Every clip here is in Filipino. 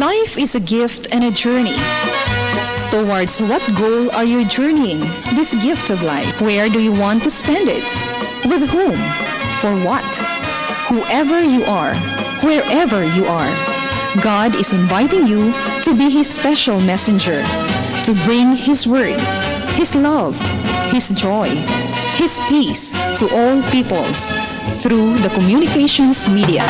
Life is a gift and a journey. Towards what goal are you journeying this gift of life? Where do you want to spend it? With whom? For what? Whoever you are, wherever you are, God is inviting you to be His special messenger, to bring His word, His love, His joy, His peace to all peoples through the communications media.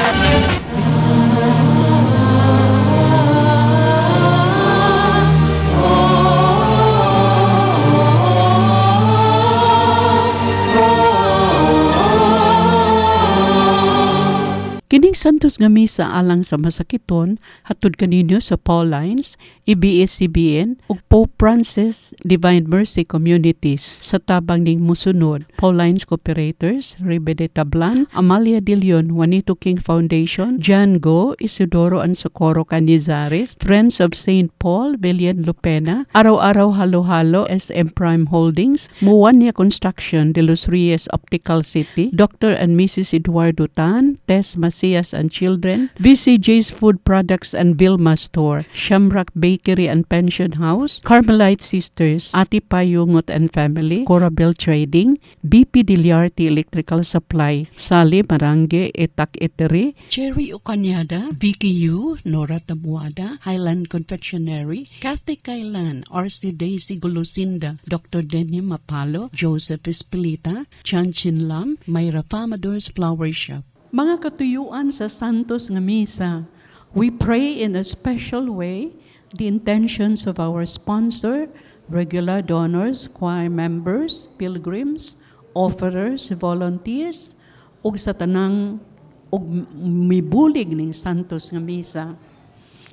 Kining santos nga misa alang sa masakiton hatod kaninyo sa Paulines, EBS-CBN ug Pope Francis Divine Mercy Communities sa tabang ning musunod: Paulines Cooperators, Rebe de Tablan, Amalia de Leon, Juanito King Foundation, John Go, Isidoro and Socorro Canizares, Friends of St. Paul, Villan Lupena, Araw-Araw Halo-Halo, SM Prime Holdings, Muwania Construction, De Los Reyes Optical City, Dr. and Mrs. Eduardo Tan, Tess Macias and Children, BCJ's Food Products and Vilma Store, Shamrock Bakery and Pension House, Carmelite Sisters, Ati Payungot and Family, Corabel Trading, BP Diliarte Electrical Supply, Sali Marange Etak Etery, Cherry Ocanyada, VKU, Nora Tabuada, Highland Confectionery, Casti Kailan, RC Daisy Gulusinda, Dr. Denny Mapalo, Joseph Espilita, Chan Chin Lam, Mayra Famador's Flower Shop. Mga katuyuan sa Santos nga Misa, we pray in a special way the intentions of our sponsor, regular donors, choir members, pilgrims, offerers, volunteers, ug sa tanang ug mibulig ning Santos nga Misa.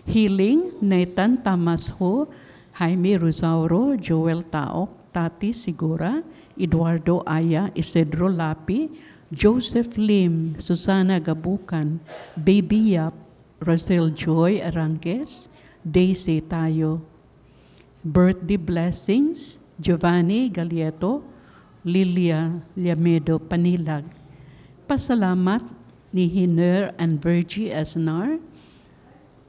Healing, Nathan Tamasho, Jaime Rosauro, Joel Taok, Tati Sigura, Eduardo Aya, Isidro Lapi, Joseph Lim, Susana Gabukan, Baby Yap, Rosel Joy Aranques, Daisy Tayo. Birthday blessings, Giovanni Galieto, Lilia Liamedo Panilag. Pasalamat ni Hiner and Virgie Asnar,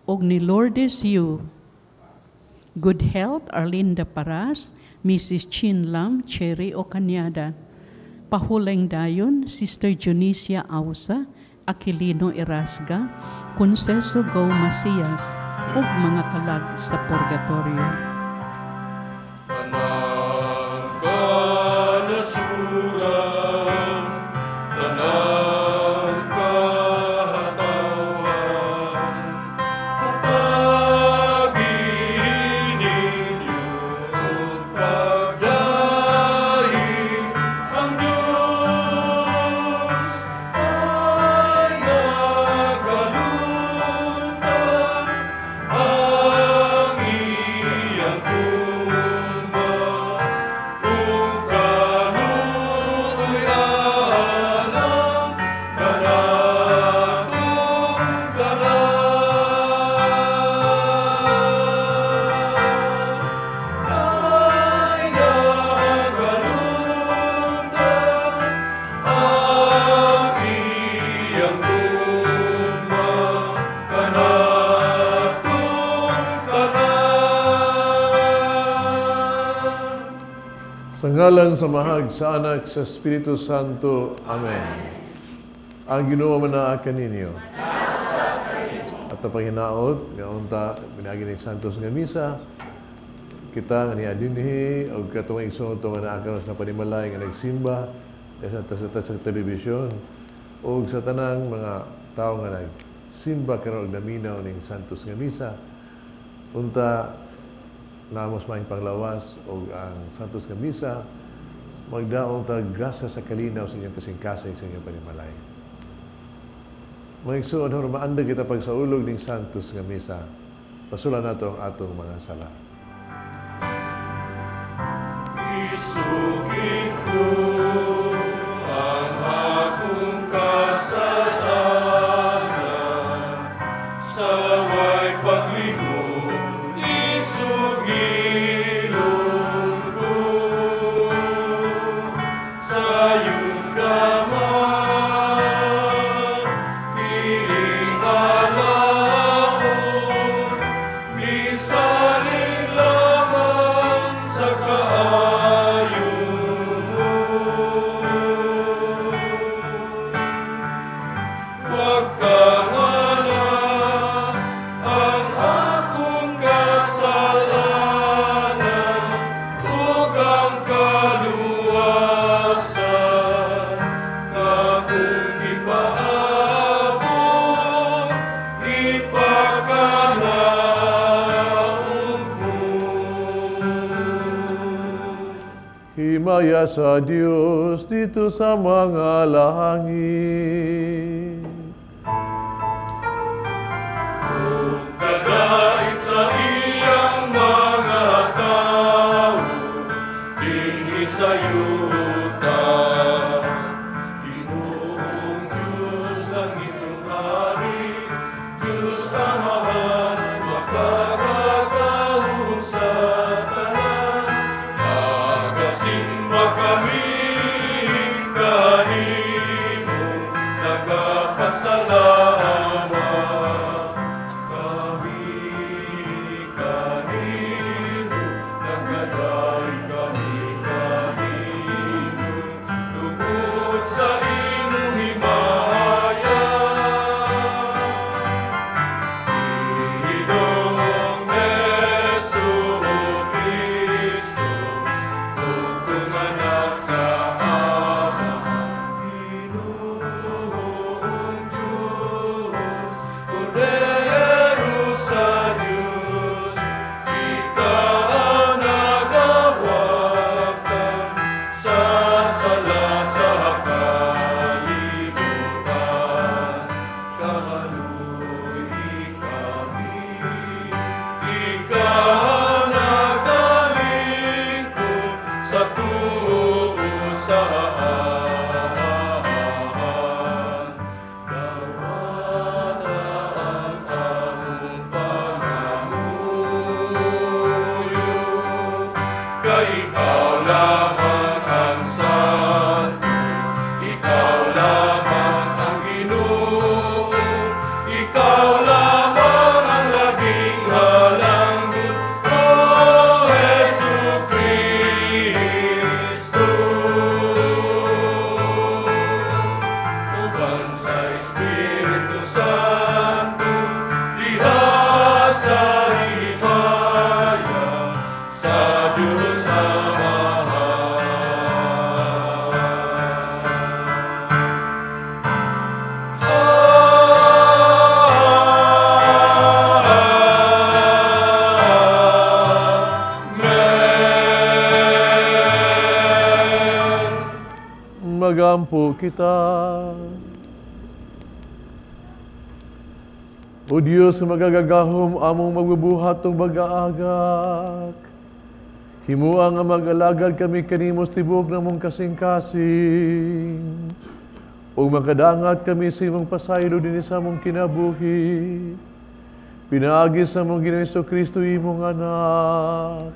og ni Lourdes Yu. Good health, Arlinda Paras, Mrs. Chin Lam, Cherry Ocanyada. Pahulang dayon, Sister Junicia Ausa, Aquilino Erasga, Conceso Go Macias, ug mga kalag sa purgatorio. Sa ngalan sa Mahag, sa Anak, sa Espiritu Santo. Amen. Ang Ginoo manaakan ninyo. At ang hinaot, nga unta, binagi ni Santos nga Misa, kita nga ni Adinhi, o katong igsoon ito nga naakaros na panimalay nga nagsimba, sa telebisyon, o sa tanang mga tao nga nagsimba karon og naminaw ning Santos nga Misa, unta, namos maing panglawas o ang Santos nga Misa, magdaong ta grasya sa kalinaw sa inyong kasing-kasing sa inyong panimalay. Mga igsoon, maandag kita pagsaulog ng Santos nga Misa. Pasulan nato ang atong mga sala. Isugin ko ang akong kasalanan sa way paglimot. Isugilon ko sa iyong kamay, piling alaon himaya sa Diyos dito sa mga langit. Kadait sa iyang mga tao, dinhi sa yuta. Ginoong Diyos ang inyong hari, Diyos Amahan, makakagahong sa tanan. Nagasimba kami kanimo, nagapasalamat. Ikaw lamang ang Santos, ikaw lamang ang Ginoo, ikaw lamang ang labing halangdot, O Jesucristo. Uban sa Espiritu Santo, diha sa himaya, sa Diyos magampo kita. O Diyos, magagagahom among magbubuhat tong mag-aagak. Himuang nga mag-alagad kami kanimos tibok na mong kasing-kasing. O makadangat kami sa imong pasaylo din sa mong kinabuhi. Pinaagi sa mong Ginoong Jesucristo imong anak.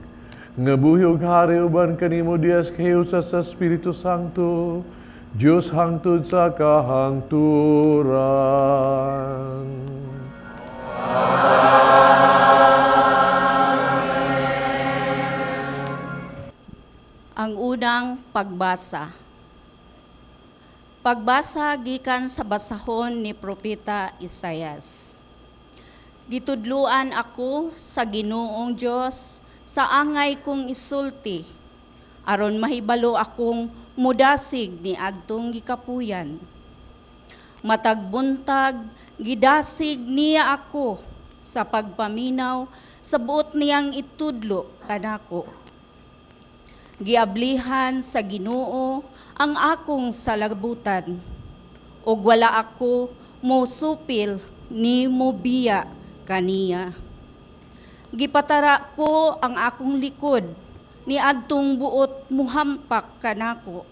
Nga buhi og hari uban kanimo Dias kahiusa sa Espiritu Santo, Diyos hangtod sa kahangturan. Ang unang pagbasa. Pagbasa gikan sa basahon ni Propeta Isaias. Gitudluan ako sa Ginoong Dios sa angay kong isulti, aron mahibalo akong mudasig ni adtong gikapuyan. Matag buntag gidasig niya ako sa pagpaminaw sa buot niyang itudlo kanako. Giablihan sa Ginoo ang akong salabutan, ug wala ako mosupil ni mobiya kaniya. Gipatara ko ang akong likod ni adtong buot muhampak kanako,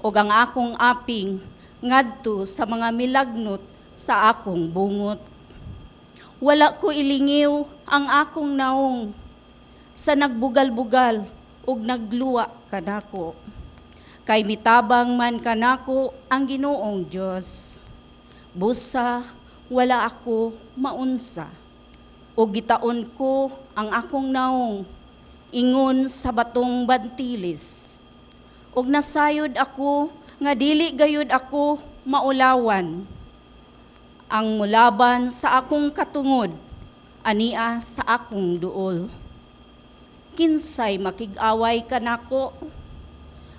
ug ang akong aping ngadto sa mga milagnot sa akong bungot. Wala ko ilingiw ang akong naong sa nagbugal-bugal ug nagluwa kanako. Kay mitabang man kanako ang Ginoong Dios. Busa wala ako maunsa. O gitaon ko ang akong naong ingon sa batong bantilis. Og nasayod ako nga dili gayud ako maulawan. Ang mulaban sa akong katungod, ania sa akong duol. Kinsay makig-away kanako,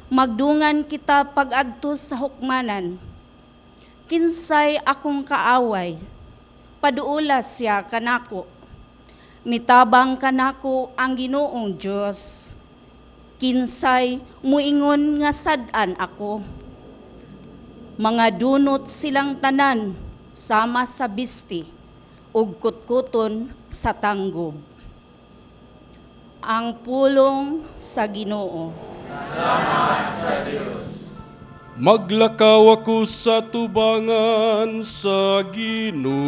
magdungan kita pag-adto sa hukmanan. Kinsay akong kaaway, paduula siya kanako. Mitabang kanako ang Ginoong Dios. Kinsay muingon nga sad-an ako. Mga dunot silang tanan sama sa bisti ug kutkuton sa tanggob. Ang pulong sa Ginoo. Maglakaw ako sa tubangan sa Ginoo,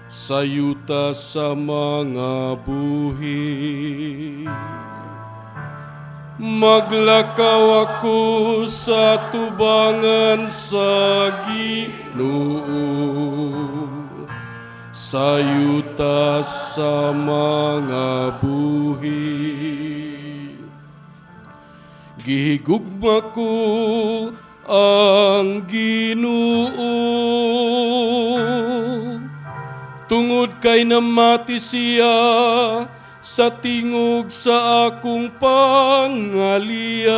sayuta sa mga buhi. Maglakaw ako sa tubangan sa Ginoo, sayuta sa mga buhi. Gihigugma ko ang Ginoo, tungod kay namati siya sa tingog sa akong pangalia.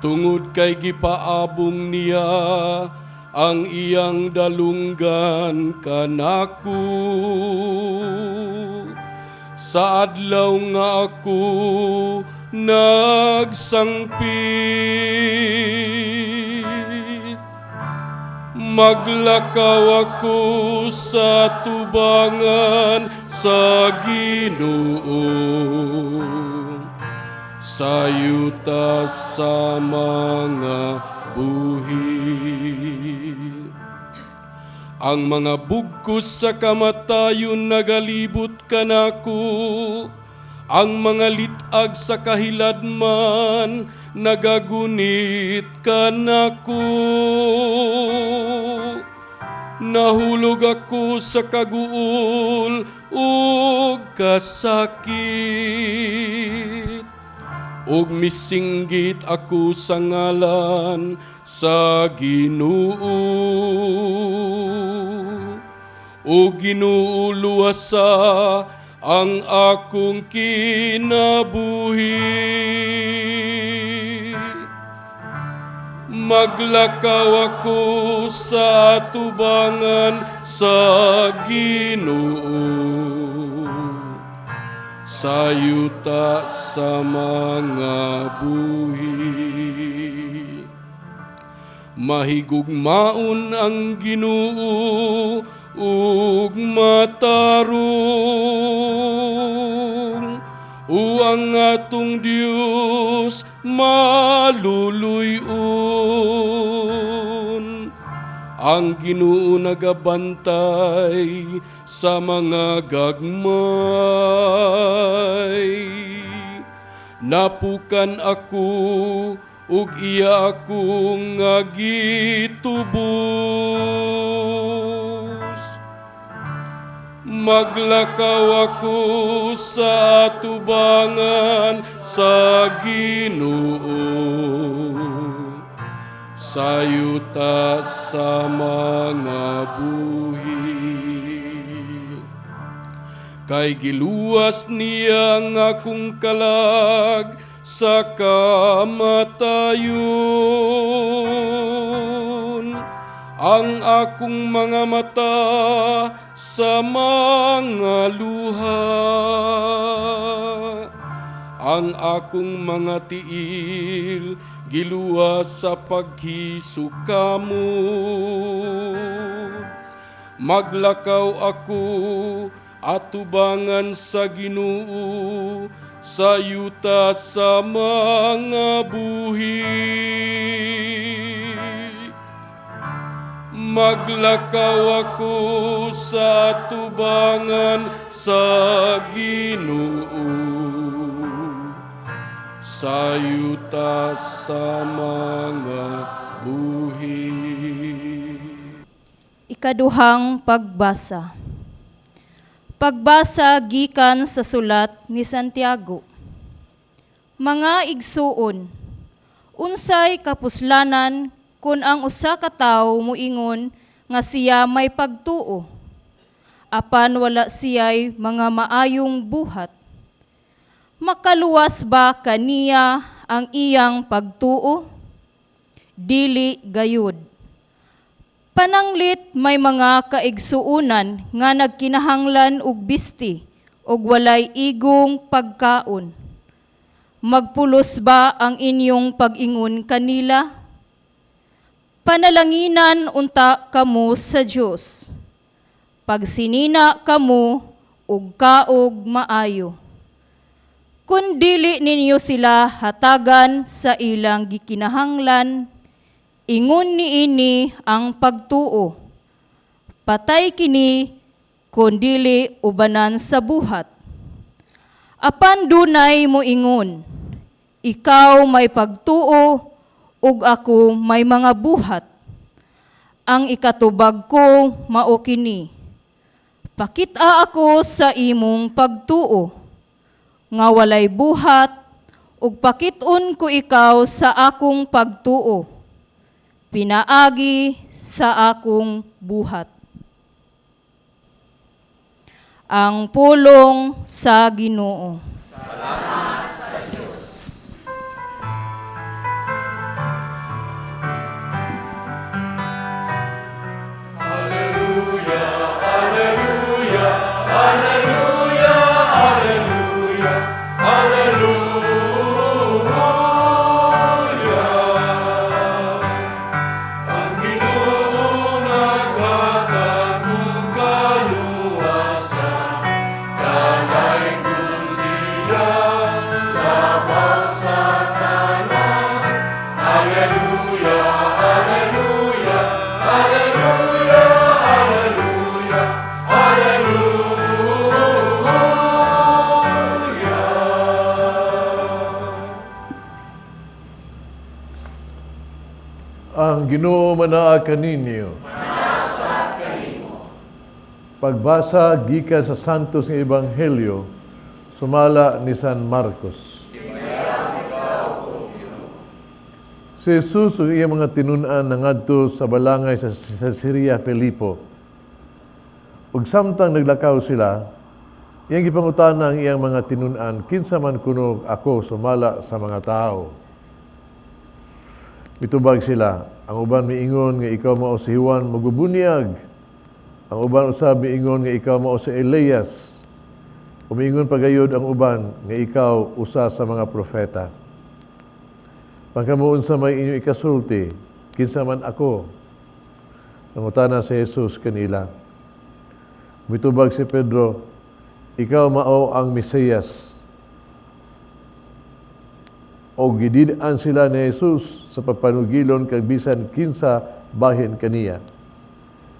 Tungod kay gipaabong niya ang iyang dalunggan kanako, sa adlaw nga ako nagsangpit. Maglakaw ako sa tubangan sa Ginoo, sayuta sa mga buhi. Ang mga bugkos sa kamatayon nagalibot kanako, ang mga litag sa kahiladman nagagunit kanako. Nahulog ako sa kaguol ug kasakit, ug misinggit ako sa ngalan sa Ginoo. O Ginoo, luwasa ang akong kinabuhi. Maglakaw ako sa tubangan sa Ginoo, sayuta sa mga buhi. Mahigugmaon ang Ginoo ug matarong, o ang atong Dios maluluyon. Ang Ginoo nagabantay sa mga gagmay. Napukan ako ug iya akong nga gitubos. Maglakaw ako sa tubangan sa Ginoo, sayuta sa mga buhi. Kay giluwas niya ang akong kalag sa kamatayon, ang akong mga mata sa mga luha, ang akong mga tiil giluwas sa paghisukamo. Maglakaw ako atubangan sa Ginoo, sayuta sa mga buhi. Maglakaw ako sa tubangan sa Ginoo, sayuta sa mga buhi. Ikaduhang pagbasa. Pagbasa gikan sa sulat ni Santiago. Mga igsuon, unsay kapuslanan kun ang usa ka tawo moingon nga siya may pagtuo, apan wala siya'y mga maayong buhat? Makaluwas ba kaniya ang iyang pagtuo? Dili gayud. Pananglit may mga kaigsuunan nga nagkinahanglan og bisti og walay igong pagkaon. Magpulos ba ang inyong pag-ingon kanila? Panalanginan unta kamo sa Dios. Pagsinina kamo ug kaog maayo. Kun dili ninyo sila hatagan sa ilang gikinahanglan, ingon niini ang pagtuo. Patay kini kun dili ubanan sa buhat. Apan dunay mo ingon, ikaw may pagtuo ug ako may mga buhat. Ang ikatubag ko mao kini. Pakita ako sa imong pagtuo, nga walay buhat, ug pakit-on ko ikaw sa akong pagtuo, pinaagi sa akong buhat. Ang pulong sa Ginoo. Ang Ginoo manaa kaninyo. Pagbasa gikan sa Santos nga Ebanghelyo sumala ni San Marcos. Si Jesus ug iyang mga tinun-an nangadto sa balangay sa Caesarea Filipo. Ug samtang naglakaw sila, iyang gipangutana ang iyang mga tinun-an, kinsa man kuno ako sumala sa mga tao. Mitubag sila, ang uban miingon nga ikaw mao si Juan magubunyag. Ang uban usab miingon nga ikaw mao si Elias. Umiingon pagayod ang uban nga ikaw usa sa mga propeta. Pagkamuon sa may inyong ikasulti, kinsa man ako. Nangutana si Jesus kanila. Mitubag si Pedro, ikaw mao ang Mesiyas. O gidid-an sila ni Jesus sa papanugilon kag bisan kinsa bahin kaniya.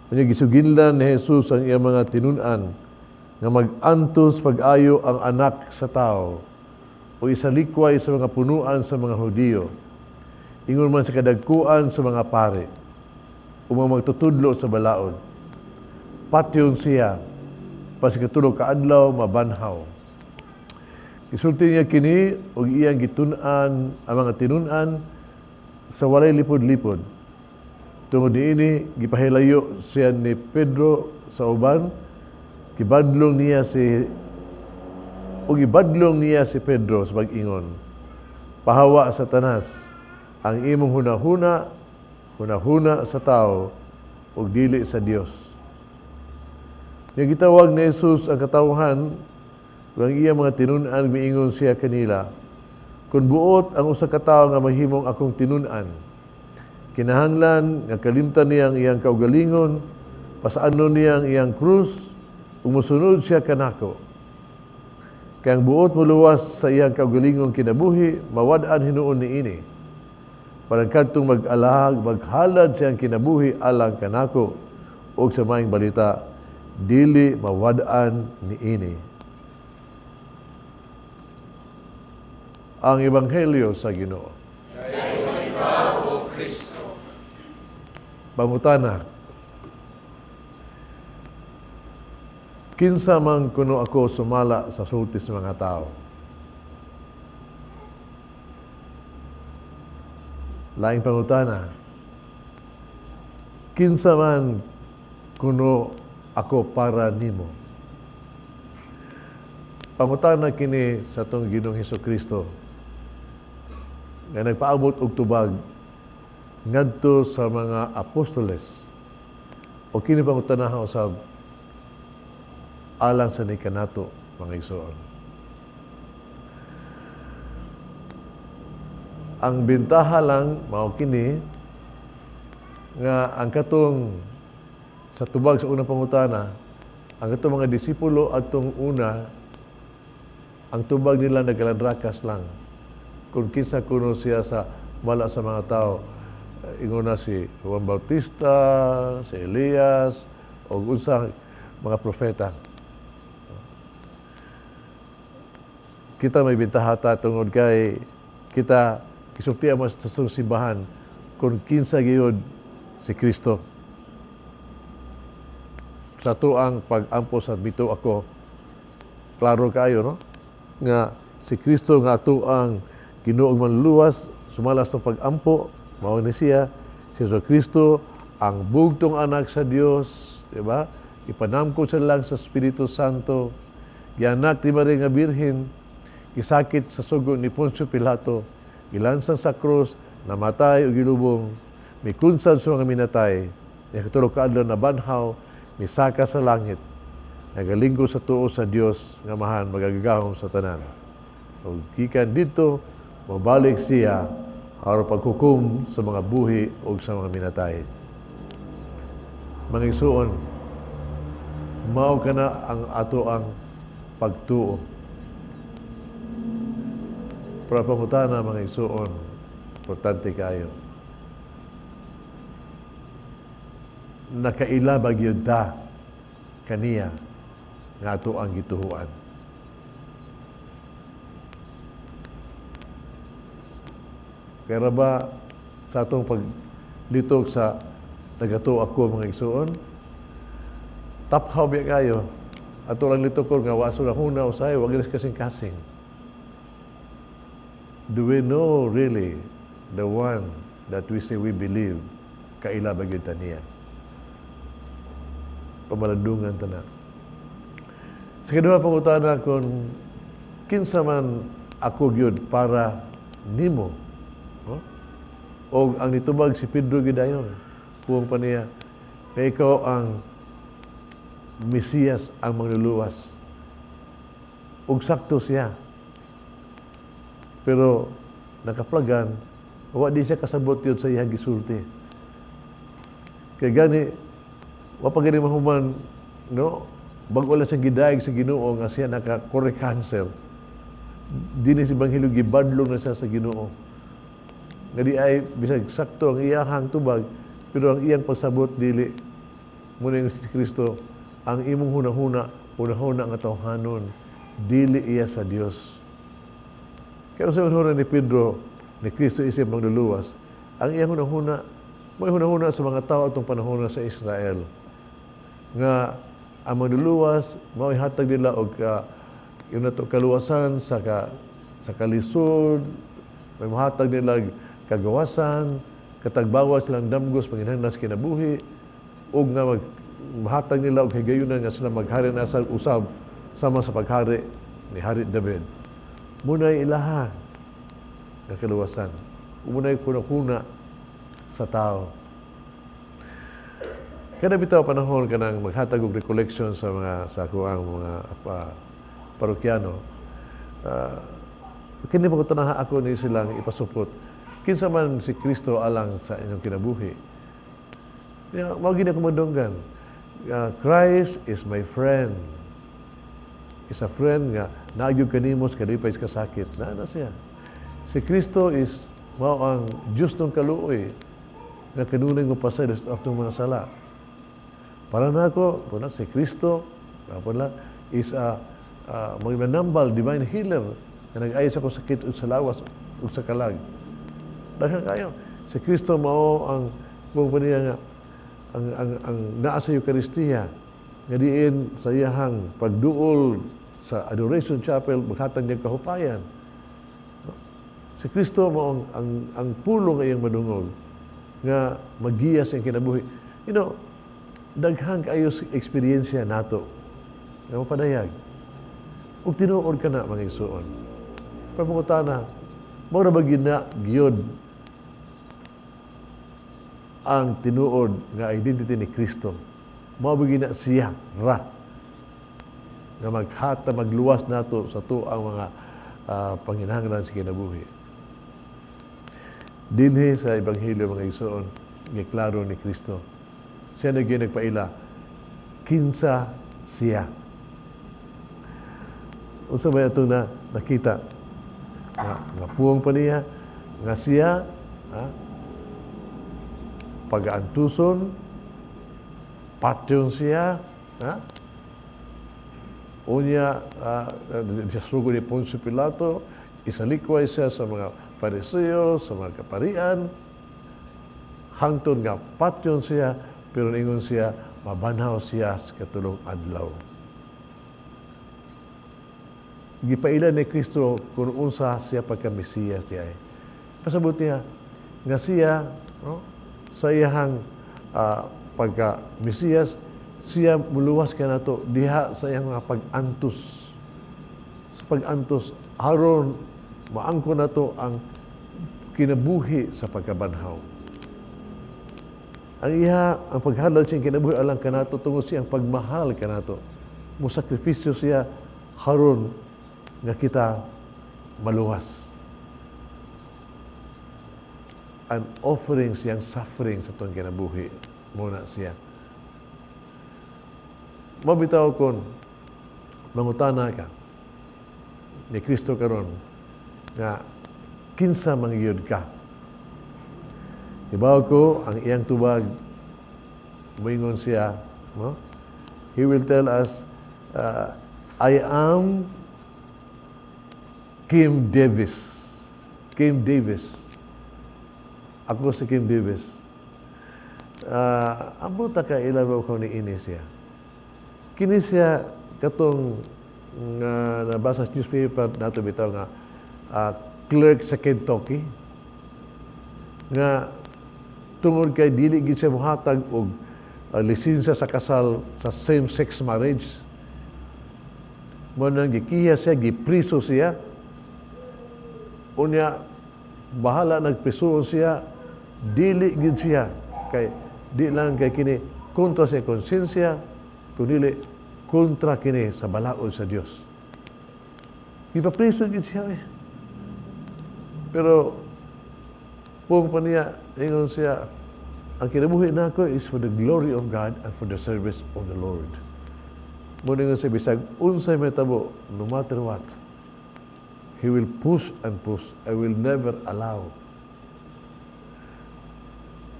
Unya gisuginlan ni Jesus ang iyang mga tinun-an nga mag-antos pag-ayo ang anak sa tao o isalikway sa mga punuan sa mga Hudiyo. Ingon man sa kadagkuan sa mga pare umang magtutudlo sa balaod. Patyon siya pasikatulog kaadlaw mabanhaw. Isulti niya kini ug iyang gitun-an ang mga tinun-an sa walay lipod-lipod. Tungod niini gipahilayo siya ni Pedro sa uban, gibadlong niya si Pedro sa pag-ingon. Pahawa Satanas ang imong hunahuna sa tao ug dili sa Dios. Niya gitawag ni Jesus ang katawhan. Ang iya mga tinun-an, miingon siya kanila, kung buot ang usa ka tawo nga mahimong akong tinun-an, kinahanglan nga kalimtan niya ang iyang kaugalingon, pasaanon niya ang iyang krus, ug mosunod siya kanako. Kaya ang buot muluwas sa iyang kaugalingon kinabuhi, mawad-an hinuon niini. Parang kadtong mag-alahag, maghalad siyang kinabuhi alang kanako, ug sa maayong balita, dili mawad-an niini. Ang Ebanghelyo sa Ginoo. Pangutana, kinsa man kuno ako sumala sa sulti sa mga tao? Laing pangutana, kinsa man kuno ako para nimo? Pangutana kini sa tong Ginoong Hesukristo nga nagpaabot og tubag ngadto sa mga apostoles o kini pangutanahan usab alang sa ni kanato mga igsoon. Ang bintaha lang mao kini nga ang katong sa tubag sa unang pangutana, ang katong mga disipulo atong una, ang tubag nila nagalandrakas lang. Kung kinsa kuno siya sa wala sa mga tao, ingon na si Juan Bautista, si Elias, o unsang mga propeta. Kita may bintahata tungod kay kita kisuktian mas sa simbahan kung kinsa gayud si Kristo. Sa tuang pag-ampo sa bito ako, klaro kayo, no? Nga si Kristo nga tuang Ginuong manluwas, sumalas ng pag-ampo, mao ni siya, si Jesu Kristo, ang bugtong anak sa Dios, di ba? Ipanamko siya lang sa Espiritu Santo, gianak ni Maria nga Birhen, gisakit sa sugo ni Poncio Pilato, gilansang sa krus, namatay o gilubong, mikunsan sa mga minatay, nakatulog kaadlaw na banhaw, misaka sa langit, nagalinggo sa tuo sa Dios nga mahan magagahom sa tanan. O gikan dito, mabalik siya aron paghukom sa mga buhi o sa mga minatay. Mga igsoon, mao kana ang ato ang pagtuo. Para pangutana mga igsoon, importante kayo. Nakaila ba gyud ta kaniya nga ato ang gituhuan. Kaya ba sa atong paglitog sa nagato ako mga igsoon, taphaw biya kayo, ato lang litog ko nga waso na huna usay, wag ilas kasing-kasing. Do we know really the one that we say we believe, kaila ba gyud ta niya? Pamalandungan ta na. Sa kaduha pangutana kung kinsa man ako gyud para nimo, no? O ang nitubag si Pedro gidayon, puwang pa niya, kaya ikaw ang Mesiyas, ang mangluluwas. Ug sakto siya. Pero nakaplagan, wa di siya kasabot yun sa iyang gisulti. Kaya gani, wa pa gani mahuman, no? Bago lang sa gidayeg sa Ginoo nga siya naka-correct cancer. Dini si Banghilyo gibadlong na siya sa Ginoo. Nga di ay bisag sakto ang iyang tubag, pero ang iyang pagsabot dili muna yung si Kristo, ang imong hunahuna nga tawhanon, dili iya sa Dios. Kaya sa hunahuna ni Pedro, ni Kristo isip magluluwas, ang iyang hunahuna, may hunahuna sa mga tao atong panahon sa Israel. Nga ang magluluwas, mao'y hatag nila og yun na to kaluwasan sa kalisod, may mahatag nila kagawasan, katagbawa silang damgos, panginahanglan sa kinabuhi, o nga mahatag nila og higayunan nga sila maghari na sa usab sama sa paghari ni Hari David. Muna'y ilaha nga kaluwasan. Muna'y kuna-kuna sa tao. Kada bitaw panahon ka nang maghatag og recollection sa kuang mga parokyano. Kini mo tanaha ako ni silang ipasupot. Kinsa man si Kristo alang sa inyong kinabuhi. Mao gid ako madunggan. Christ is my friend. Is a friend nga nagyog kanimo sa kadipay sa kasakit. Na siya. Si Kristo is mao ang Dios ng kaluoy nga kanunay mo pasay sa atong mga sala. Para na ako, si Kristo, is a magnanambal, divine healer, na nag-ayos ako sakit o sa lawas o sa kalag. Dahil kayo, si Kristo mao ang kung pa niya nga, ang naa sa Eucharistia, nga diin sa iyahang pagduol sa Adoration Chapel, maghatag niyang kahupayan. Si Kristo mao ang pulo nga iyang madungog, nga magiya sa iyang kinabuhi. You know, daghang kayo eksperyensya nato nga mapadayag. Ug tinuod ka na mga igsoon. Pamangutana, mao ra ba gyud ang tinuod nga identity ni Kristo? Mao ba gina siya ra nga maghata magluwas nato sa tuang mga panginahanglan sa kinabuhi. Dinhi sa Ebanghelyo mga igsoon, giklaro ni Kristo. Siya na nagpaila, kinsa siya. Unsa may atong nakita nga puwang pa niya nga siya pag-aantuson, patyon siya, unya sugo ni Poncio Pilato, isalikway siya sa mga Fariseo, sa mga kaparian, hangtod nga patyon siya, pero ningon siya, mabanhaw siya sa katulong adlaw. Gipaila ni Kristo kung unsa siya pagka-Mesiyas niya. Pasabot niya, nga siya, sa iyahang pagka-Mesiyas, siya muluwas ka na to diha sa iyang mga pag-antos. Sa pag-antos, aron maangko na to ang kinabuhi sa pagkabanhaw. Ang paghalal siyang kinabuhi alang ka na to, tungod siyang pagmahal ka na to. Musakripisyo siya haron nga kita maluwas. An offering siyang suffering sa itong kinabuhi. Muna siya. Mabitaw kon mangutana ka ni Kristo karon nga kinsa mangyud ka. Ibaw ko ang iyang tubag, moingon siya, no? He will tell us, I am Kim Davis. Kim Davis. Ako si Kim Davis. Ambot ka ilabaw ko ni ini siya. Kini siya katong nabasa sa newspaper nato bitaw nga clerk sa Kentucky nga tungod kay dili gid siya mohatag og lisensya sa kasal sa same-sex marriage. Mo nang gikiya siya, gipriso siya. Unya bahala nagprisuon siya, dili gid siya kay di lang kay kini kontra sa konsensya, kundi kontra kini sa balaod sa Dios. Ipapriso gid siya eh. Pero pung pa niya, ingon siya, ang kinabuhi na ako is for the glory of God and for the service of the Lord. Muna nga siya, bisag, unsay may tabo, no matter what, He will push and push. I will never allow.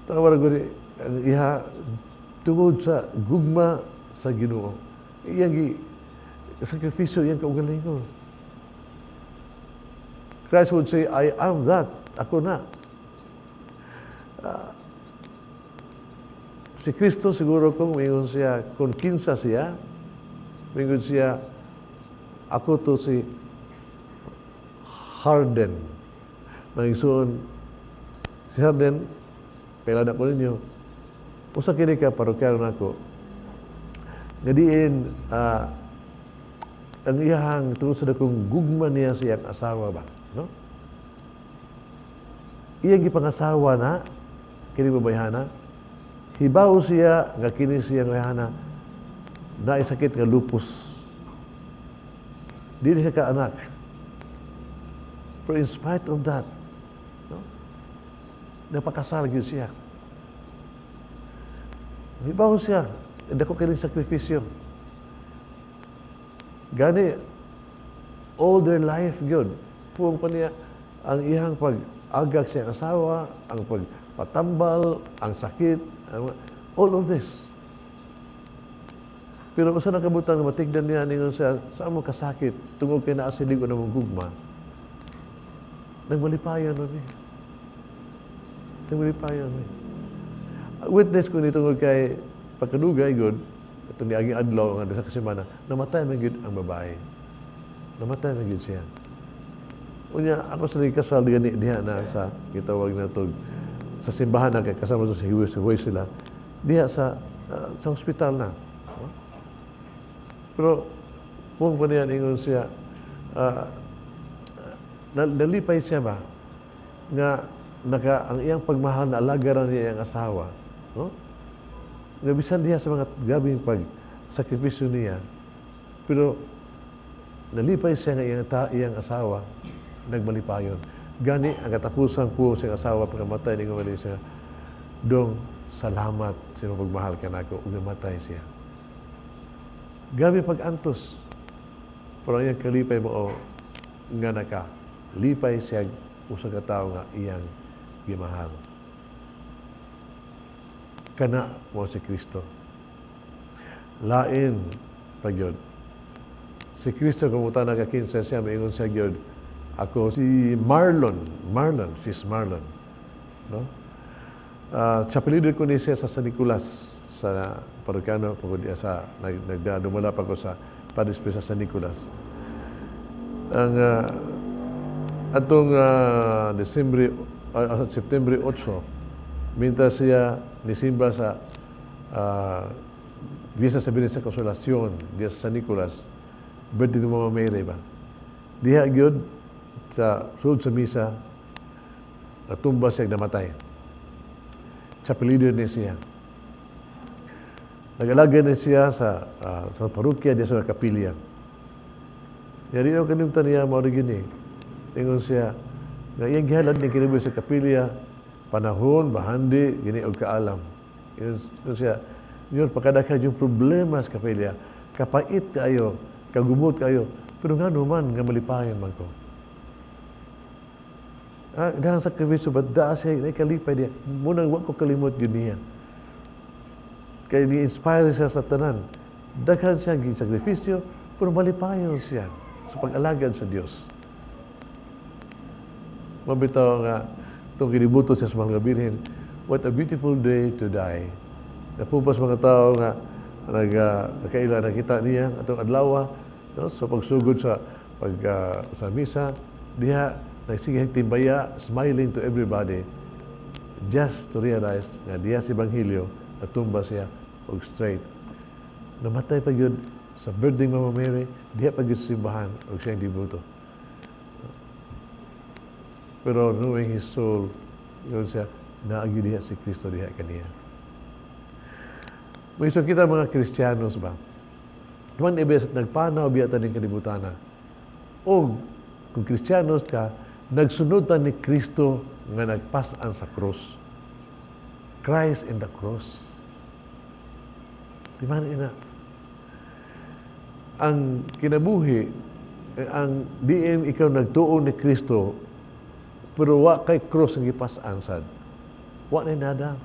Tawar ko ni, ang iha, tungod sa gugma sa Ginoo. Iyang sakripisyo, iyang kaugalingon. Christ would say, I am that. Ako na. Si Kristo siguro kung mingon siya, kung kinsa siya, mingon siya, ako to si Harden. Nangisuon, si Harden, kailan ako ninyo, usa kini ka parokyano nako. Ngadiin, ang iyahang tungod sa dakong gugma niya siyang asawa ba? No? Iyang gipangasawa na, kini babayhana, hibaw siya, nga kini siyang bayhana, na sakit nga lupus. Dili siya ka anak. But in spite of that, no? Napakasal gyud siya. Hibaw siya, dako kining sakripisyo. Gani, all their life gyud. Puwang pa niya, ang iyang pag-agak siyang asawa, ang pagpatambal, ang sakit, all of this. Pero usa na kabutan nga matigdan niya ningon siya sa among kasakit tungod kay naa silig na mong gugma. Nagmalipayan ni. Nagmalipayan ni. Witness ko ni tungod kay pagkadugay gud itong niaging adlaw nga sa kasemana, namatay man gyud ang babae. Namatay man gyud siya. Unya ako sa kasal diha na sa gitawag na tog sa simbahan na kay kasama sa hiwis sila diha sa ospital na. Pero kung pa niya ingon siya, nalipay siya ba nga ang iyang pagmahal na alagaran niya ang asawa. No? Nabisan diya sa mga gabing pagsakripisyo niya. Pero nalipay siya nga iyang asawa, nagmalipayon. Gani, ang katapusan po siyang asawa pagkamatay, ni nga siya, dong, salamat sa pagmahal ka na ako, ug namatay siya. Gabi pag-antos, pero iyang kalipay mo, nga naka, lipay siya, usa ka tao nga iyang gimahal. Kana mo si Kristo. Lain pagyod. Si Kristo kumuta na kakinsa siya, maingon siya gyud, ako si Marlon, she's Marlon. No? Chapelido ko ni siya sa San Nicolas, sa parokano, pagod sa nagdadumala pa ko sa Padre sa San Nicolas. Ang atong September 8, minta siya nisimba sa Visa sa Birhen sa Konsolasyon, diya sa San Nicolas, birthday ni Mama Mary ba? Diha gyud sa sud sa misa, natumba siya namatay. Chapelido ni siya. Nag-alaga na siya sa parokya diya sa kapilya. Yari ang kanimtan niya, mao gini. Ingon siya, nga iyang gihalad ni kinabuhi sa kapilya, panahon, bahandi, gini og kaalam. Ingon siya, yun, pagkadakad yung problema sa kapilya, kapait kayo, kagumot kayo, pero nga naman, nga malipayan man ko. Dahil sa sakripisyo, ba't daan siya, ikalipay niya, munang wag ko kalimot yun niya. Kaya ni-inspire siya sa tanan. Daghan siya ang sakripisyo, pero malipayan siya sa pag-alagad sa Diyos. Mabitaw nga, itong kinibuto siya sa mga Birhen, what a beautiful day to die. Napupas mga tao nga nagkaila nakita niya atong adlaw, no? So pagsugod sa sa misa, diha nagsigihag timbaya, smiling to everybody, just to realize nga diha sa Ebanghelyo, natumba siya og straight. Namatay pa yun sa birthday Mama Mary, diha pa yun simbahan og siyang dibuto. Pero knowing his soul, yun siya, naagi diha si Kristo diha kaniya. May iso kita mga Kristiyanos ba? Naman ibes at nagpanaw biyatan ng kalibutana. O kung Kristiyanos ka, nagsunod ta ni Kristo nga nagpasan sa krus. Christ in the cross. Di man ina? Ang kinabuhi, ang diin ikaw nagtuon ni Kristo, pero wa kay cross ang ipasan sad. Wa na nada.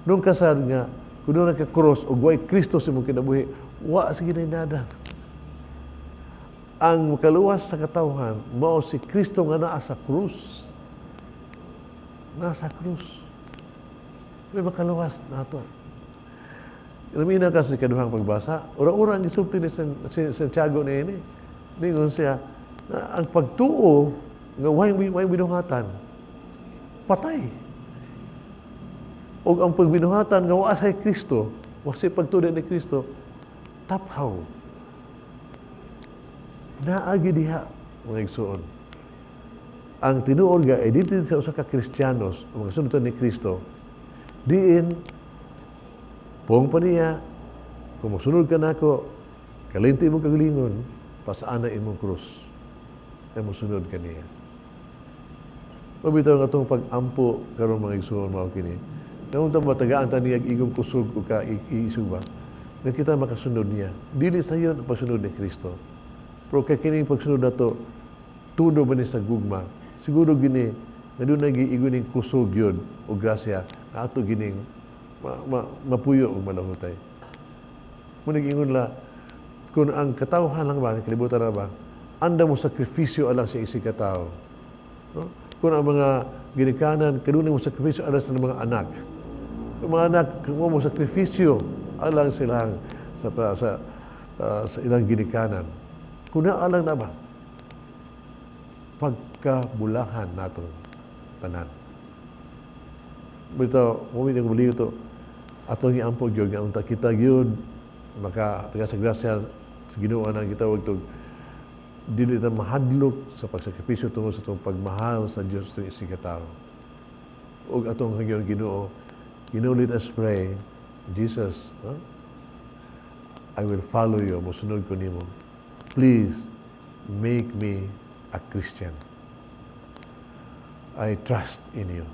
Nung kasad nga, kung doon nagka-cross o guay Kristo sa mong kinabuhi, wa sige na nada. Ang makaluwas sa katawhan, mao si Kristo nga naa sa krus. Nasa krus. May makaluwas na ito. Ilamina ka sa kaduhang pagbasa, ura-ura ang isulti ni Santiago na ini. Ningon siya, na ang pagtuo, nga way binuhatan, patay. O ang pagbinuhatan nga wa sa Kristo, wa sa pagtuo ni Kristo, taphaw. Naagi diha mga igsoon. Ang tinuod nga identity sa usa ka Kristiyanos, o mga sunod ni Kristo, diin pong pa niya, kung musunod ka nako, kalinti mo kagalingon, pasaan na imong krus, ay musunod ka niya. Pabitaw nga itong pag-ampo karong mga igsoon mao kini. Kung ito matagaan ta niya igong kusog o ka iisuba, na kita makasunod niya. Dili sa yun ang pagsunod ni Kristo. Pero kaya kining pagsunod na to, tudo ba ni sa gugma? Siguro gini, na doon nag-iiguning kusog yun o grasya, na ato gining mapuyo o malahutay. Muna nag-ingon la, kung ang katawhan lang ba, kalibutan na ba, anda mo sakrifisyo alang sa isi katao. No? Kung ang mga ginikanan, kanunay mo sakrifisyo alang sa mga anak. Yung mga anak, kung mo sakrifisyo alang silang sa ilang ginikanan. Kung naalang na ba, pagkabulahan nato tanan. Bito, muli na kumuli ito, atong iampog yun, nga unta kita yun, maka taga sa grasya, sa Ginoo na kita, wag itong dili na mahadlok sa pagsakripisyo tungkol sa itong pagmahal sa Diyos itong isikatao. O atong hanggang Ginoo, let us pray, Jesus, I will follow you, musunod ko nimo. Please make me a Christian. I trust in you.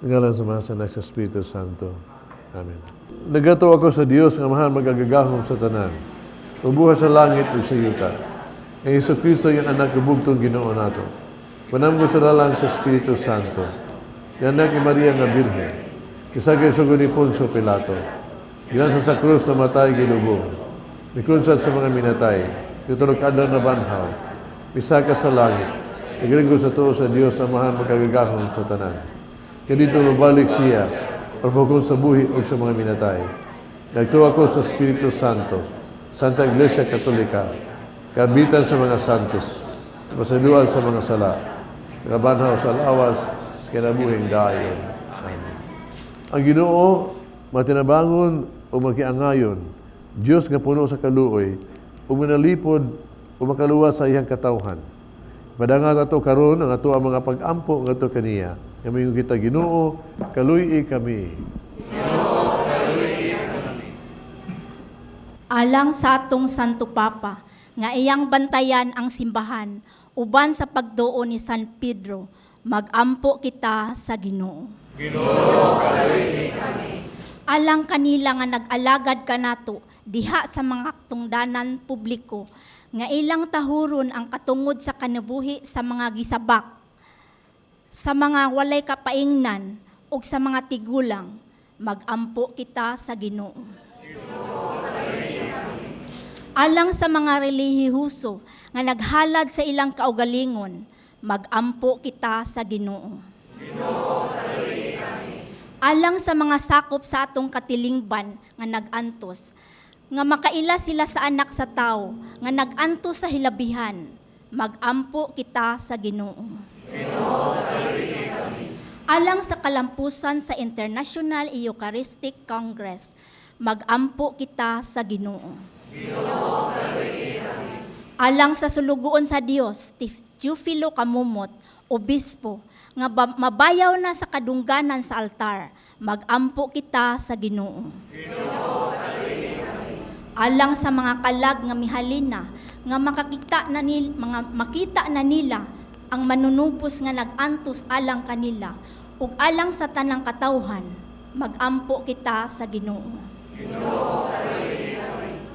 Ngalan sa Ama, sa Anak, sa Espiritu Santo. Amen. Nagato ako sa Dios nga mahal magagagahom sa tanan. Ubuha sa langit ug sa yuta. Ang Hesus Kristo yung anak kabugtong Ginoo nato. Panamgo sa dalan sa Espiritu Santo. Yung anak ni Maria nga Birhen. Kisagay sa ni Poncio Pilato. Ginansa sa krus na matay gilubong. Mikunsat sa mga minatay. Kitulog adlaw na banhaw. Pisaka sa langit. Igringgo sa tuo sa Dios na mahal magagagahom sa tanan. Kaya dito mabalik siya, pagpukong sa buhi o sa mga minatay. Nagtuwa ko sa Espiritu Santo, Santa Iglesia Katolika, kabitan sa mga santos, masaluan sa mga sala, kabanhaw sa lawas, sa kinabuhing dayon. Amen. Ang Ginoo, matinabangon o makiangayon, Diyos nga puno sa kaluoy, o manalipod o makaluwa sa iyang katawhan. Madangat ato karon ang ato ang mga pag-ampo ng ato kaniya. Kami kita Ginoo, kaluy kami. Ginoo, kaluy kami. Alang sa atong Santo Papa, nga iyang bantayan ang simbahan, uban sa pagduo ni San Pedro, magampo kita sa Ginoo. Ginoo, kaluy kami. Alang kanila nga nag-alagad kanato diha sa mga tungdanan publiko, nga ilang tahuron ang katungod sa kanabuhi sa mga gisabak, sa mga walay kapaingnan, ug sa mga tigulang, magampo kita sa Ginoo. Alang sa mga relihiyoso nga naghalad sa ilang kaugalingon, magampo kita sa Ginoo. Alang sa mga sakop sa atong katilingban nga nagantos, nga makaila sila sa anak sa tao, nga nagantos sa hilabihan, magampo kita sa Ginoo. Alang sa kalampusan sa International Eucharistic Congress, magampo kita sa Ginoo. Alang sa sulugoon sa Dios, Teofilo Kamumot, obispo, nga mabayaw na sa kadungganan sa altar, magampo kita sa Ginoo. Alang sa mga kalag nga mihalina, nga makita na nila ang manunubos nga nagantos alang kanila, ug alang sa tanang katawhan, magampo kita sa Ginoo.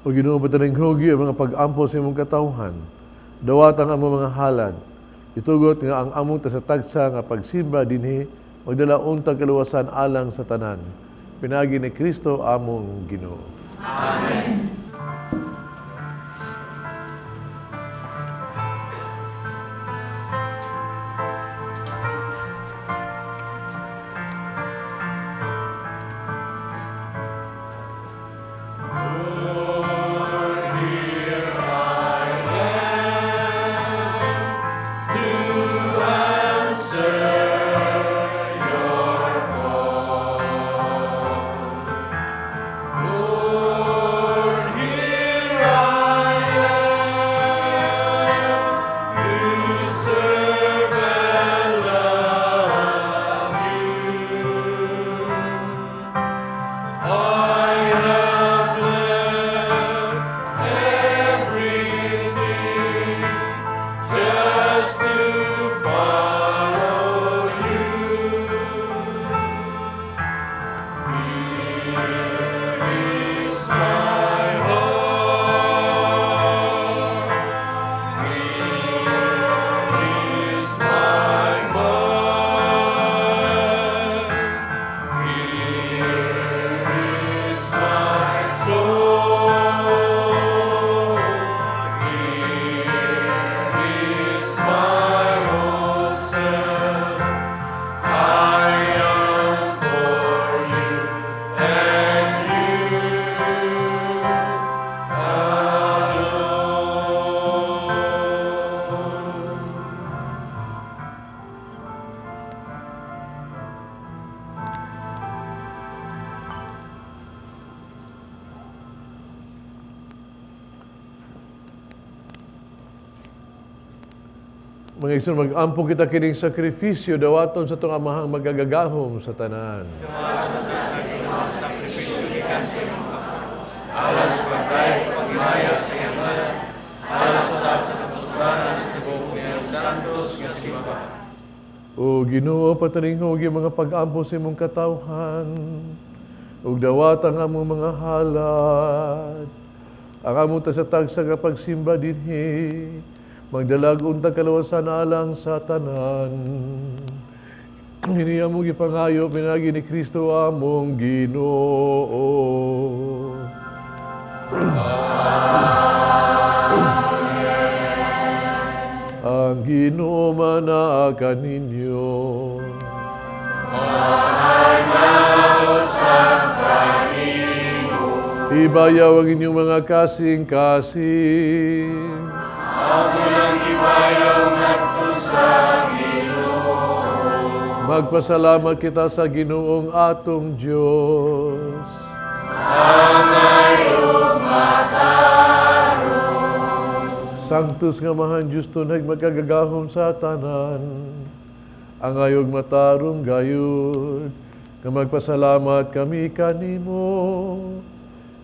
O Ginoo, pataning hugi ang mga pag-ampo sa imong katawhan. Dawatan ang mga halad. Itugot nga ang among tasatagsa nga pagsimba dinhi, magdala untang kaluwasan alang sa tanan. Pinagi ni Kristo among Ginoo. Amen. Mga igsoon, mag-ampo kita kining sakrifisyo dawaton sa itong amahang magagagahom sa tanan. O Ginoo, patalingog yung mga pag-ampo sa imong katawhan, ug dawatan ang among mga halad, ang among tasatag sa kapagsimba dinhi, magdalag untang kalawasan alang sa tanan. Hini among gipangayo pinagi ni Kristo among Ginoo. Ang Ginoo manaakan ninyo. Ibayaw ang inyong mga kasing-kasing. Magpasalamat kita sa Ginoong atong Diyos. Sanctus nga mahan Diyos tunay magkagagahom sa tanan. Ang ayog matarong gayud, nga magpasalamat kami kanimo.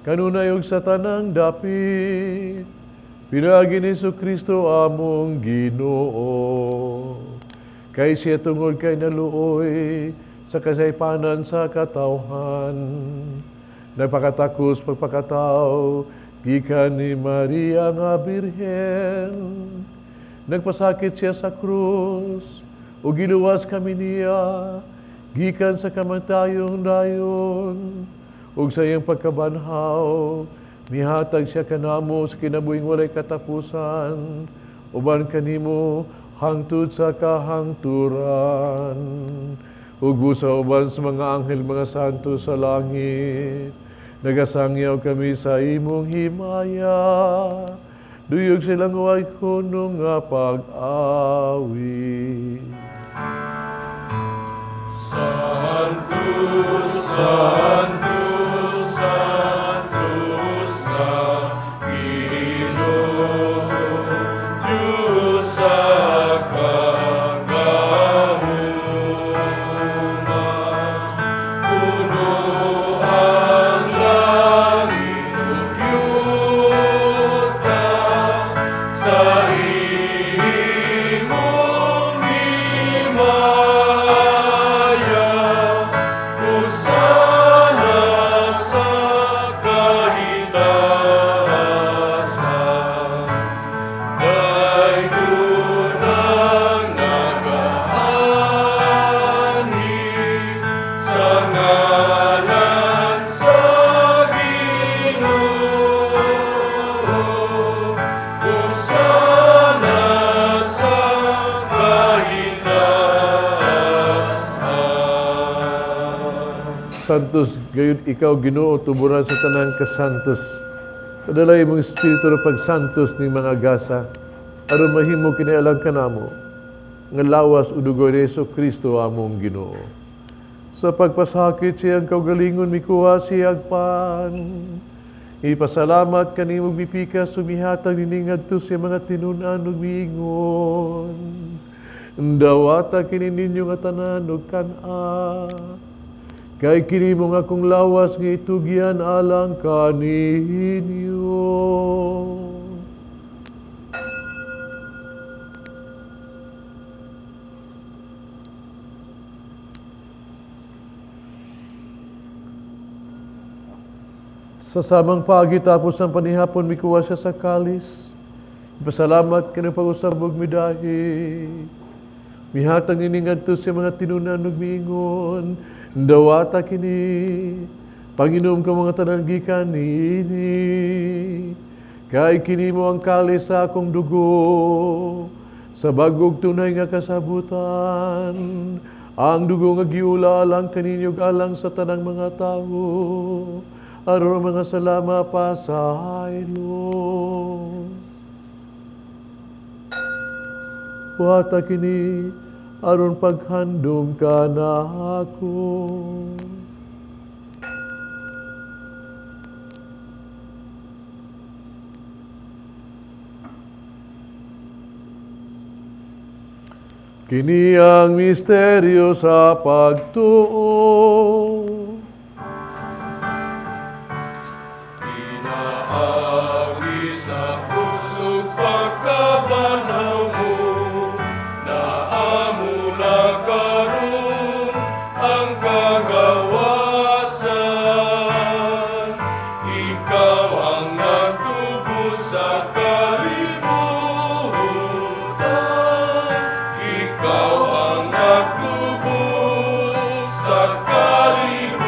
Kanunayog sa tanang dapit, pinagi ni Kristo among Ginoo. Kay siya tungod kay naluoy sa kasaypanan sa katawhan. Nagpakatakos pagpakataw, gikan ni Maria nga Birhen. Nagpasakit siya sa krus, o giluwas kami niya, gikan sa kamatayong dayon. Ug sa iyang pagkabanhaw, mihatag siya kanamo sa kinabuhing walay katapusan, uban kanimo hangtod sa kahangturan. Ug busa uban sa mga anghel, mga santo sa langit, nagasangyaw kami sa imong himaya, duyog silang huwag kunong nga pag-awi. Santus, Santus, Santus ka, Ginoo, Diyos sa kagahuma. Puno ang langit ug yuta sa imong himaya. Hosana sa kahitasan, daygunang nagaani sa ngalan sa Ginoo. Hosana sa kahitasan. Santos, gayon ikaw Ginoo, tuburan sa tanan ka santos. Kadalay mong espiritu na pagsantos ng mga gasa, aron mahimo kinialang kanamo, nga lawas udugoy ni Kristo among Ginoo. Sa pagpasakit siyang kaugalingon mikuha siyang pan. Ipasalamat kanimo mipika sumihatag nining adto sa mga tinunan ug miingon. Dawata kini ninyo nga tanan ug kan-a. Kay kini mo nga kung lawas nga itugyan alang kaninyo. Sa samang pagi tapos ang panihapon mikuha siya sa kalis. Ipasalamat ka ng pag-usabog midahi. Mihatang iningadto sa mga tinunan ug miingon. Dawata kini, Panginoon ka mga tanan gikan nini. Kay kini mo ang kalis sa akong dugo, sa bagog tunay nga kasabutan. Ang dugo nga giula alang kaninyo alang sa tanang mga tao. Aron mga salama pa sa haylo. Wata kini, aron paghandom ka na ako. Kini ang misteryo sa pagtuo. Pinaagi sa pusong pagkabanaw mo, na amo na karon ang kagawasan. Ikaw ang nagtubos sa kalibutan. Ikaw ang nagtubos sa kalibutan.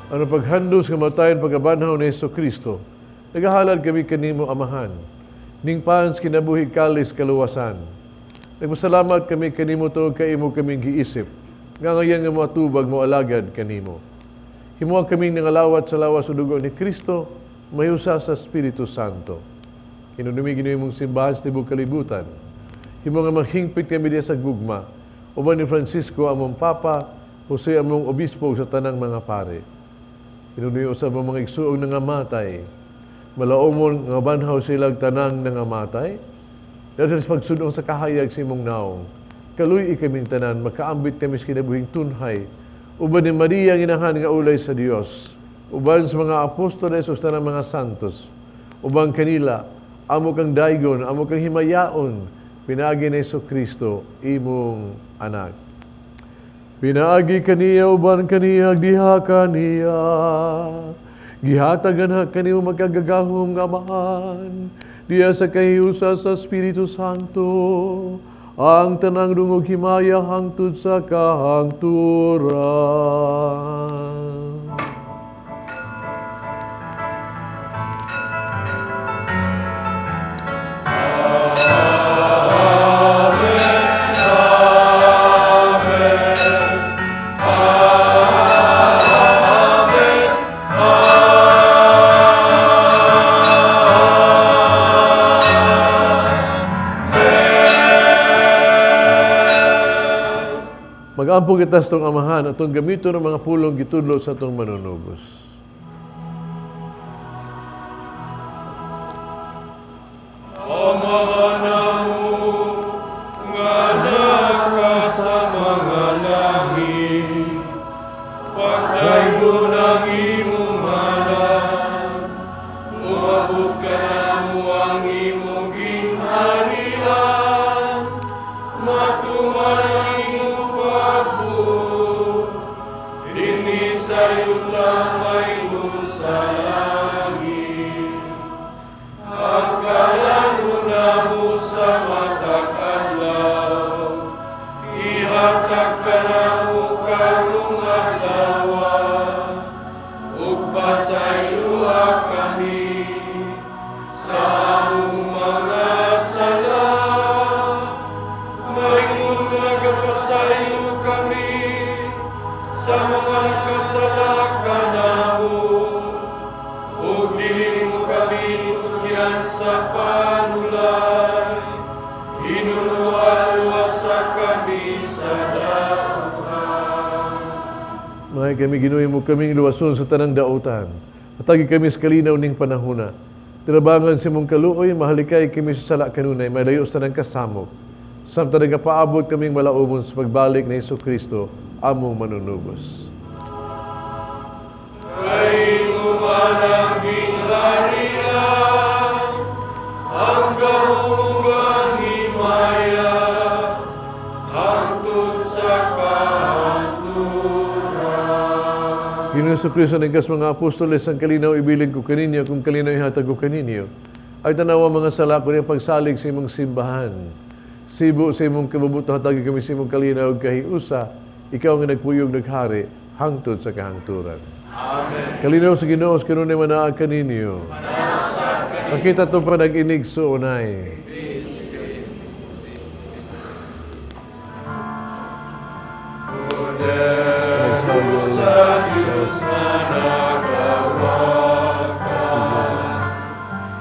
Ano paghandos nga matayon pagkabanhaw ni Jesucristo, nagahalad kami kanimo Amahan, ning pans kinabuhi kalis kaluwasan. Nagpasalamat kami kanimo tuog kaimo kaming giisip, nga ngayon nga matubag mo alagad kanimo. Himuang kaming nangalawat sa lawas sa dugo ni Kristo, mayusa sa Espiritu Santo. Inunumi ginoy mong simbahan sa tibok kalibutan. Himuang nga maghingpit kami diya sa gugma, uban ni Francisco among Papa, Jose among Obispo sa tanang mga pare. Inunuyo sa mga igsuong nangamatay, malaumon nga banhaw silang tanang nangamatay, dahil sa pagsunong sa kahayag sa imong naong, kaluy ikaming tanan, makaambit kami sa kinabuhing tunhay, uban ni Maria nginahan nga ulay sa Dios, uban sa mga apostoles o tanang mga santos, uban kanila, amo kang daygon, amo kang himayaon, pinagi ni Jesucristo, imong anak. Pinaagi kaniya, uban kaniya, diha kaniya. Gihatagan kaniya magkagagahom nga Amahan. Diya sa kahiusa sa Espiritu Santo. Ang tanang dungog himaya hangtod sa kahangturan. Mag-ampong kitas tong Amahan at itong gamito ng mga pulong gitudlo sa itong manunubos. Amahan mo, nga naka sa mga langit, pagdayo ng imong ngalan, umabot ka na mo ang imong ginharian, matuman ang imong pagbuot, dinhi sa iyong lamay mo sa langit. Ang kalanuna mo sa matag adlaw, ihatag ka na mo karong adlaw, ug pasayloa kami sa among mga sala. Maingon nga nagapasaylo kami sa mga nagkasala kanamo, ug dili mo kami tugyan sa panulay, hinuluan-luwasa kami sa dautan. Mga kami ginuhi mo kaming luwason sa tanang dautan. Atagi kami sa kalinaw ning panahuna. Tinabangan si mong kaluoy, mahalikay kami sa sala kanunay, malayo sa tanang kasamok. Samtang nagapaabot kaming malaumon sa pagbalik na Jesucristo, among manunubos. Kaino man ang ginharian, ang kahurugan himaya, hangtod sa kahangturan. Ginoong Jesucristo nagkas mga apostoles ang kalinaw ibilig ko kaninyo, kung kalinaw ihatag ko kaninyo, ay tanawa mga sala ko niyang pagsalig sa imong simbahan. Sibo sa imong kabubuto hatagi kami sa imong kalinaw kahiusa, ikaw nga nagpuyog naghari, hangtod sa kahangturan. Amen. Kalinaw sa Ginoo, kanunay manaa kaninyo. Makita to pa nag-inig so unay. Sa Diyos na nagawag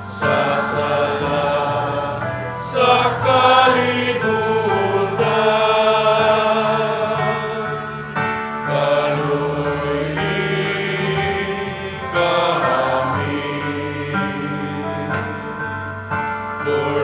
sa sala, sa kalibutan, kaluy kami. For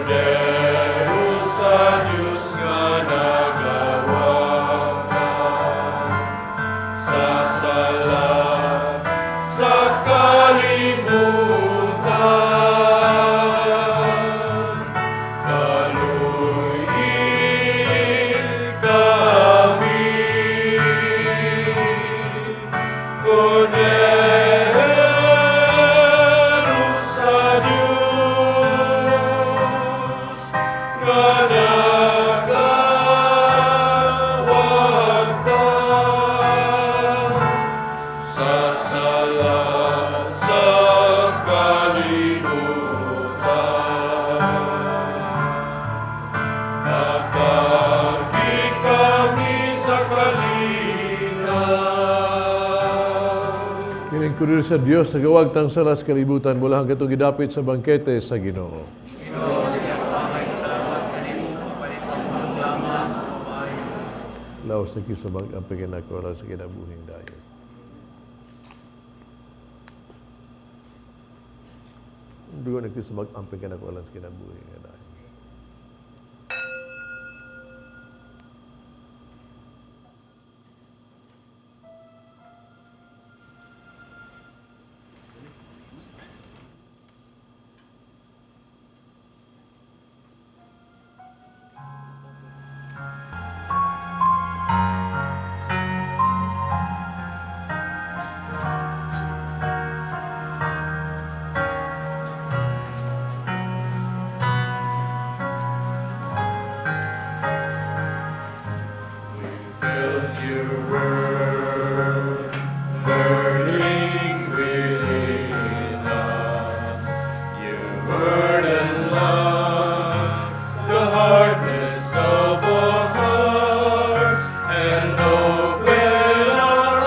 ko rin sa Dios sa gawag tang salas kalibutan mula hanggang itong gidapit sa bangkete sa Ginoo. Laos na kisabag ang paginakora sa kinabuhing dayo. Dugo na kisabag ang paginakora sa kinabuhing dayo. Felt your word burning within us. Your word and love, the hardness of our hearts, and open our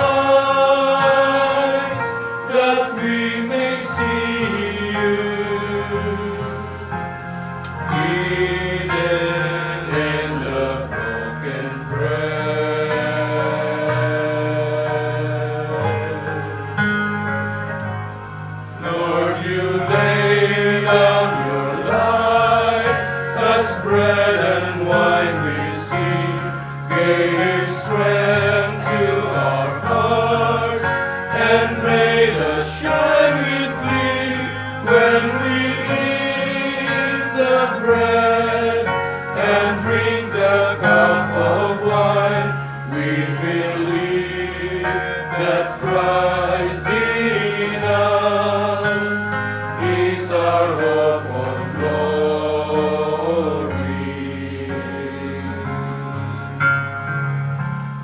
eyes that we may see you. Hidden in the broken bread. Lord, you laid down your life as bread and wine receive, gave strength to our hearts, and made us shine with glee when we eat the bread and drink the cup of wine. We believe that Christ in us is our hope of glory.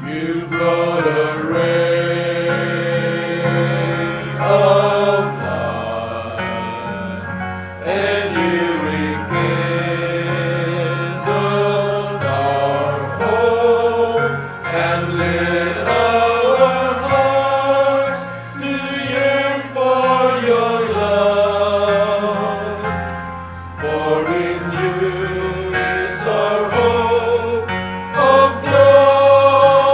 You brought a ray of light, and you rekindled our hope and lit our hearts to yearn for your love. For in you is our hope of glory.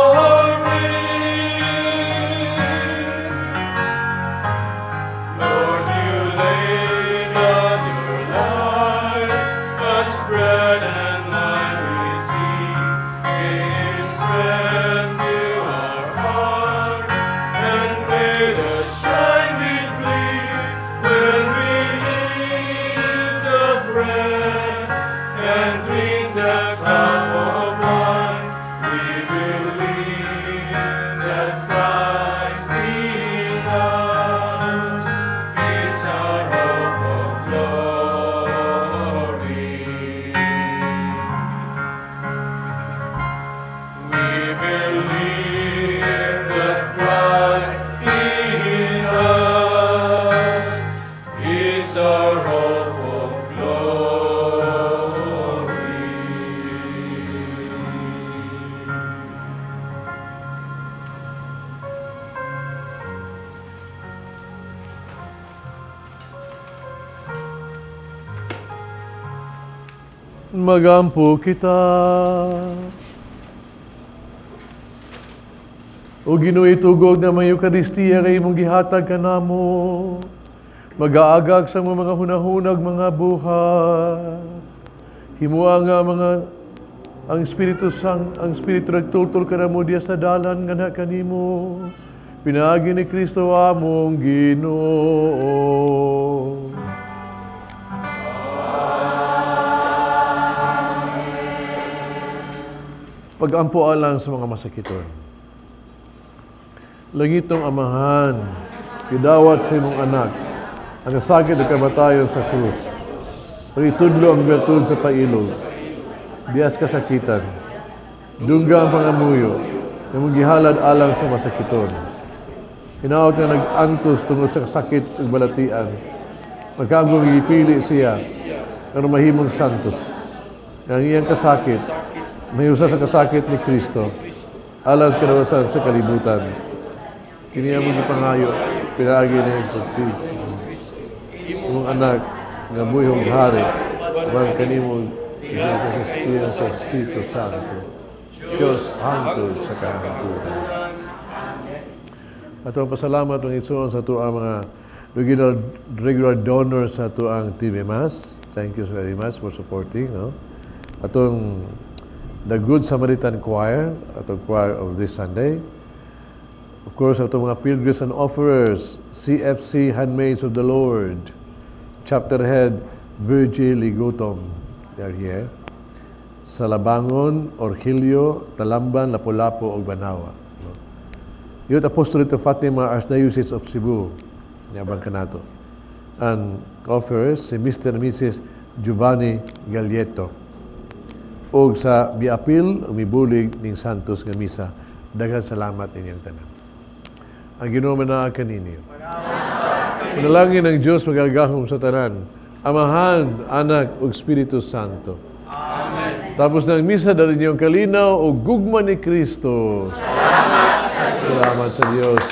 Lord, you laid on your life as bread and wine receive, gave strength to our heart, and made us shine with glee when we eat the bread and drink the cup of wine. We believe that Christ in us is our hope of glory. We believe that Christ in us is our hope of glory. Magampo kita. O Ginoo, itugog na may Eucharistia kay mong gihatag ka namo. Mag-aagag sa mga hunahunag mga buhat. Himua nga ang Espiritu nagtutol ka na mo diya sa dalan nga na kanimo. Pinagi ni Kristo among Ginoo. Pag-ampo alang sa mga masakiton. Langitong Amahan, idawat sa imong anak, ang sakit at kamatayon sa krus. Pagitudlo ang bertud sa pailog, dias kasakitan, dungga ang pangamuyo, na mong gihalad alang sa masakiton. Hinaot nga nag-antos tungod sa sakit ug balatian, magkagong gipili siya, pero mahimong santos. Ang iyang kasakit, mayusa sa kasakit ni Kristo, alas kadawasan sa kalibutan. Kini among gipangayo pinaagi ni Jesus Cristo, imong anak nga buyong hari, bang kanimong ikasasistiyan sa Espiritu Santo, Diyos hangtod sa kahangturan. At ang pasalamat ng Isuon sa tuang mga regular donors sa tuang TV Mass. Thank you very much for supporting. No? Atong the Good Samaritan Choir, atong choir of this Sunday. Of course, atong mga pilgrims and offerers, CFC Handmaids of the Lord, Chapter Head Virgil Ligotom, they are here. Salabangon, Orgilio, Talamban, Lapu-Lapu, ug Banawa. No? Youth Apostolate of Fatima, Archdiocese of Cebu, niyabang kanato. And offerers, si Mr. and Mrs. Giovanni Galieto. O sa biapil, umibulig ning Santos nga misa. Daghang salamat inyong tanan. Ang Ginoo manaa kaninyo. Manalangin ng Diyos magagahom sa tanan. Amahan, Anak ug Espiritu Santo. Amen. Tapos ng misa dali niyong kalinaw o gugma ni Kristo. Salamat sa Diyos.